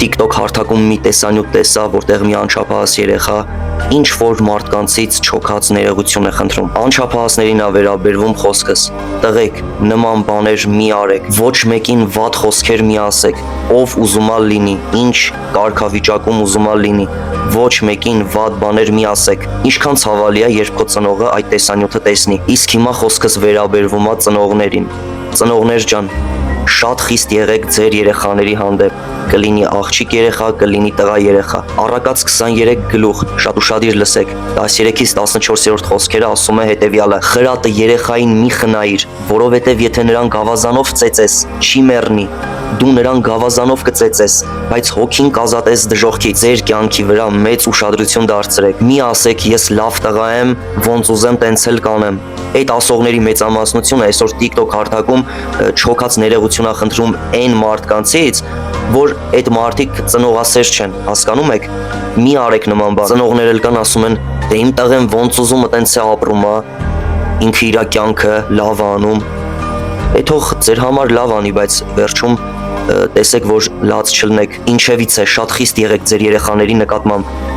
TikTok հարթակում մի տեսանյութ տեսա, որտեղ մի անչափահաս երեխա ինչ որ մարդկանցից չոքած ներողություն է խնդրում։ Անչափահասներին ա վերաբերվում խոսքս։ Տղեկ, նման բաներ մի արեք, ոչ մեկին վատ խոսքեր մի ասեք, ով ուզումա լինի, ինչ կարգավիճակում ուզումա լինի, ոչ մեկին վատ բաներ մի ասեք։ Ինչքան ցավալի է, երբ քո ծնողը այդ տեսանյութը տեսնի։ Իսկ հիմա խոսքս վերաբերվում է ծնողներին։ Ծնողներ ջան, շատ խիստ եղեք ձեր երեխաների հանդեպ, կլինի աղջիկ երեխա, կլինի տղա երեխա։ Առակաց 23 գլուխ, շատ ուշադիր լսեք, 13-ից 14-րդ խոսքերը ասում է հետևյալը. խրատը երեխային մի խնայիր, որովհետև եթե նրան գավազանով ծեծես, չի մեռնի, դու նրան գավազանով կծեծես, բայց հոգին կազատես դժոխքից։ Ձեր կյանքի վրա մեծ ուշադրություն դարձրեք։ Մի ասեք ես լավ տղա եմ, ոնց ուզեմ տենց էլ կանեմ։ Այդ ասողների մեծամասնությունը այսօր TikTok հարթակում չոքած ներողություն ա խնդրում այն մարդկանցից, որ այդ մարդիկ ծնողասեր չեն, հասկանում եք։ Մի արեք նման բան։ Ծնողներ էլ կան ասում են, դե իմ տղեն ոնց ուզում է տենց է ապրում, ինքը իր կյանքը լավ անում։ Է թող ձեր համար լավ անի, բայց վերջում տեսեք, որ լաց չլնեք, ինչևից է շատ խիստ եղեք ձեր երեխաների նկատմամբ։